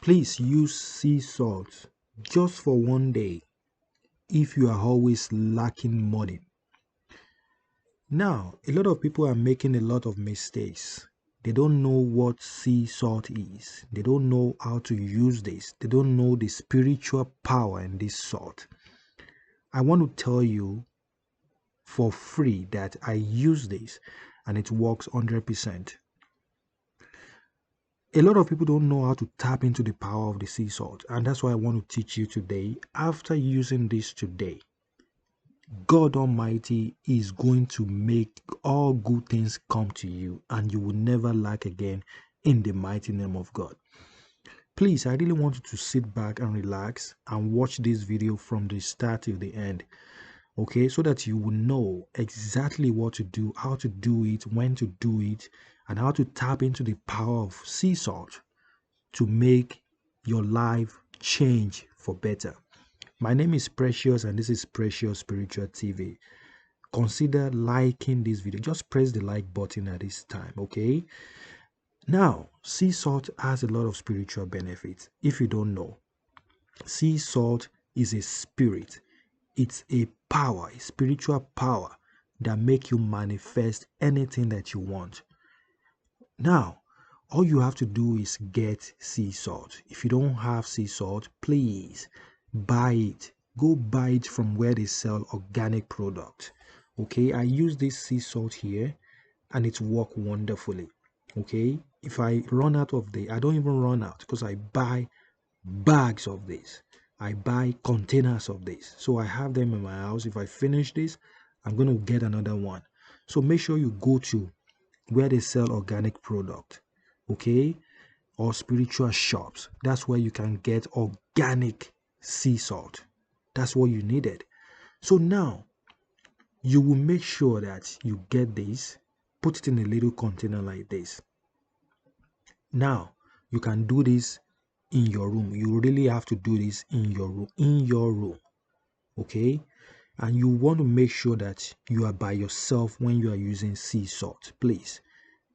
Please use sea salt just for one day if you are always lacking money. Now, a lot of people are making a lot of mistakes. They don't know what sea salt is. They don't know how to use this. They don't know the spiritual power in this salt. I want to tell you for free that I use this and it works 100%. A lot of people don't know how to tap into the power of the sea salt, and that's why I want to teach you today. After using this today, God Almighty is going to make all good things come to you, and you will never lack again in the mighty name of God. Please, I really want you to sit back and relax and watch this video from the start till the end. Okay, so that you will know exactly what to do, how to do it, when to do it, and how to tap into the power of sea salt to make your life change for better. My name is Precious and this is Precious Spiritual TV. Consider liking this video. Just press the like button at this time, okay? Now, sea salt has a lot of spiritual benefits. If you don't know, sea salt is a spirit. It's a power, a spiritual power that make you manifest anything that you want. Now, all you have to do is get sea salt. If you don't have sea salt, please buy it. Go buy it from where they sell organic product. Okay, I use this sea salt here and it works wonderfully. Okay, if I run out of the, I don't even run out because I buy bags of this. I buy containers of this. So I have them in my house. If I finish this, I'm going to get another one. So make sure you go to where they sell organic product, okay, or spiritual shops. That's where you can get organic sea salt. That's what you needed. So now you will make sure that you get this, put it in a little container like this. Now you can do this in your room. You really have to do this in your room, okay? And you want to make sure that you are by yourself when you are using sea salt. Please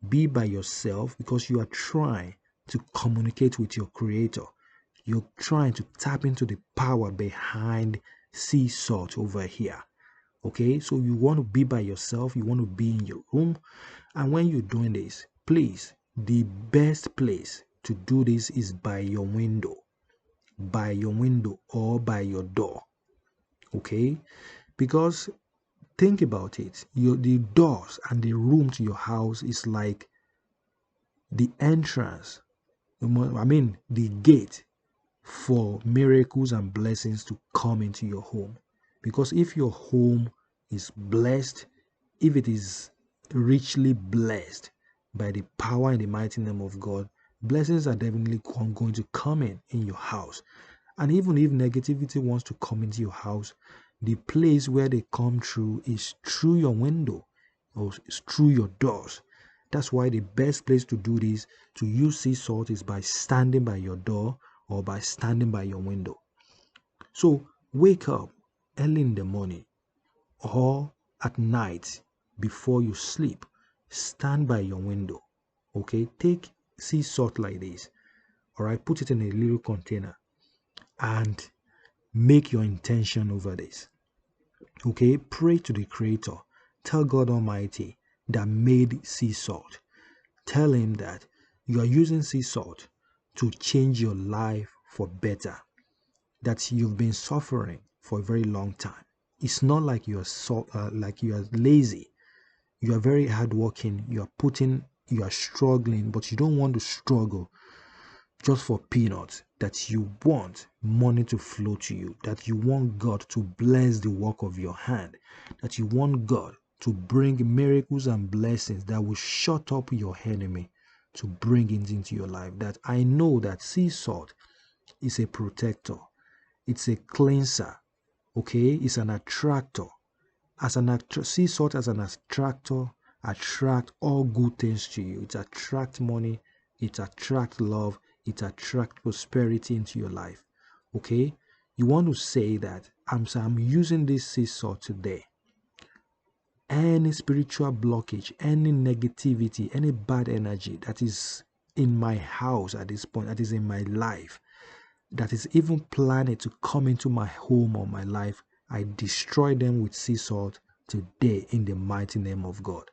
be by yourself because you are trying to communicate with your creator. You're trying to tap into the power behind sea salt over here. Okay, so you want to be by yourself, you want to be in your room, and when you're doing this, please, the best place to do this is by your window, or by your door. Okay, because think about it, the doors and the room to your house is like the entrance, the gate for miracles and blessings to come into your home. Because if your home is blessed, if it is richly blessed by the power and the mighty name of God, blessings are definitely going to come in your house. And even if negativity wants to come into your house, the place where they come through is through your window or it's through your doors. That's why the best place to do this, to use sea salt, is by standing by your door or by standing by your window. So wake up early in the morning or at night before you sleep. Stand by your window. Okay, take sea salt like this. All right, put it in a little container and make your intention over this. Okay, pray to the Creator. Tell God Almighty that made sea salt. Tell Him that you are using sea salt to change your life for better. That you've been suffering for a very long time. It's not like you are lazy. You are very hardworking. You are struggling, but you don't want to struggle just for peanuts. That you want money to flow to you. That you want God to bless the work of your hand. That you want God to bring miracles and blessings that will shut up your enemy, to bring it into your life. That I know that sea salt is a protector. It's a cleanser. Okay, it's an attractor. Sea salt as an attractor attract all good things to you. It attracts money, it attracts love, it attracts prosperity into your life. Okay, you want to say that I'm using this sea salt today. Any spiritual blockage, any negativity, any bad energy that is in my house at this point, that is in my life, that is even planning to come into my home or my life, I destroy them with sea salt today in the mighty name of God.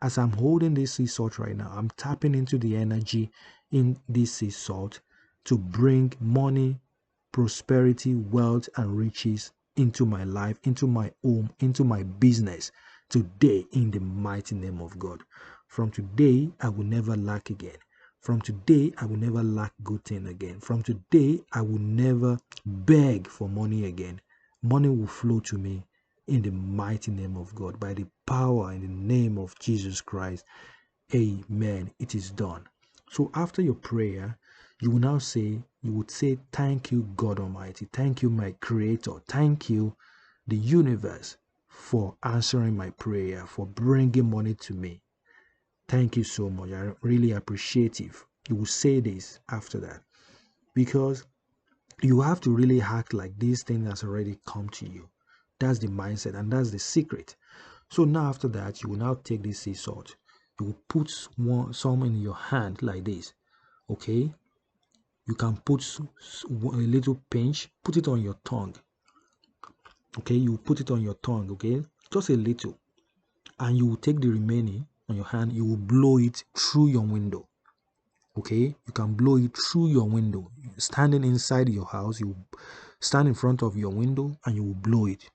As I'm holding this sea salt right now, I'm tapping into the energy in this sea salt to bring money, prosperity, wealth, and riches into my life, into my home, into my business today in the mighty name of God. From today, I will never lack again. From today, I will never lack good thing again. From today, I will never beg for money again. Money will flow to me in the mighty name of God, by the power in the name of Jesus Christ. Amen. It is done. So after your prayer, you will now say, you would say, thank you, God Almighty. Thank you, my Creator. Thank you, the universe, for answering my prayer, for bringing money to me. Thank you so much. I really appreciate it. You will say this after that, because you have to really act like this thing has already come to you. That's the mindset, and that's the secret. So now after that, you will now take this sea salt. You will put some in your hand like this. Okay, you can put a little pinch, put it on your tongue. Okay, you put it on your tongue. Okay, just a little, and you will take the remaining on your hand. You will blow it through your window. Okay, you can blow it through your window. Standing inside your house, you stand in front of your window and you will blow it.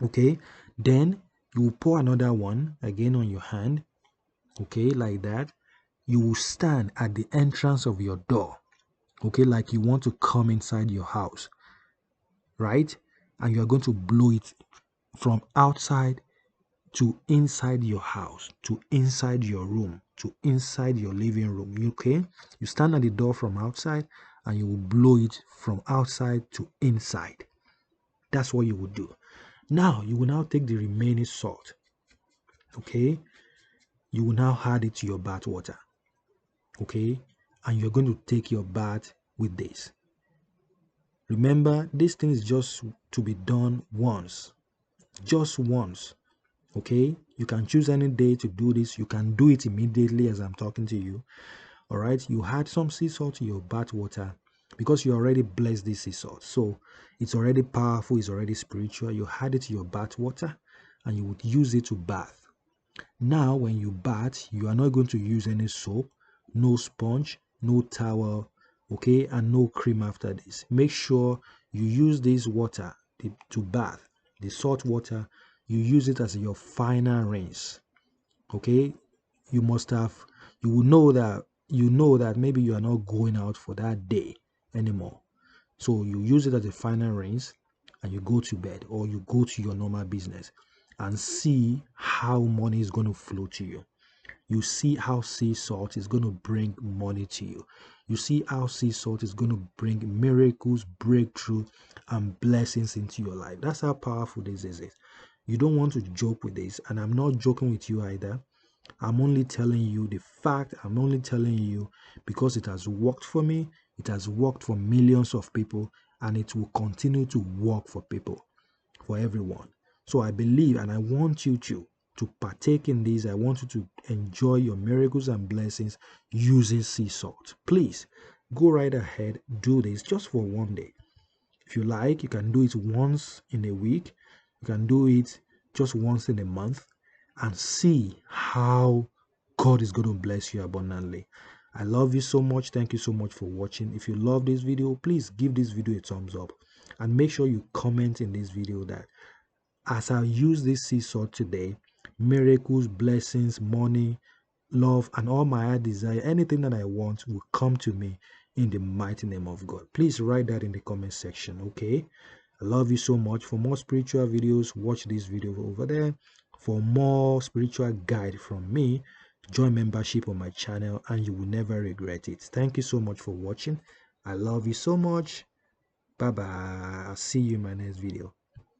Okay, then you will pour another one again on your hand. Okay, like that. You will stand at the entrance of your door. Okay, like you want to come inside your house, right? And you are going to blow it from outside to inside your house, to inside your room, to inside your living room. Okay, you stand at the door from outside and you will blow it from outside to inside. That's what you will do. Now you will now take the remaining salt. Okay, you will now add it to your bath water. Okay, and you're going to take your bath with this. Remember, this thing is just to be done once, just once. Okay, you can choose any day to do this. You can do it immediately as I'm talking to you. All right, you add some sea salt to your bath water because you already blessed this sea salt, so it's already powerful, it's already spiritual. You add it to your bath water and you would use it to bath. Now when you bath, you are not going to use any soap, no sponge, no towel, okay, and no cream after this. Make sure you use this water to bath, the salt water. You use it as your final rinse. Okay, you will know that maybe you are not going out for that day anymore, so you use it as a final rinse and you go to bed or you go to your normal business and see how money is going to flow to you. You see how sea salt is going to bring money to you. You see how sea salt is going to bring miracles, breakthrough, and blessings into your life. That's how powerful this is. You don't want to joke with this, and I'm not joking with you either. I'm only telling you the fact. I'm only telling you because it has worked for me. It has worked for millions of people, and it will continue to work for people, for everyone. So I believe, and I want you to partake in this. I want you to enjoy your miracles and blessings using sea salt. Please go right ahead, do this just for one day. If you like, you can do it once in a week. You can do it just once in a month and see how God is going to bless you abundantly. I love you so much. Thank you so much for watching. If you love this video, please give this video a thumbs up and make sure you comment in this video that as I use this sea salt today, miracles, blessings, money, love, and all my heart desire, anything that I want will come to me in the mighty name of God. Please write that in the comment section, okay? I love you so much. For more spiritual videos, watch this video over there. For more spiritual guide from me, join membership on my channel and you will never regret it. Thank you so much for watching. I love you so much. Bye bye. I'll see you in my next video.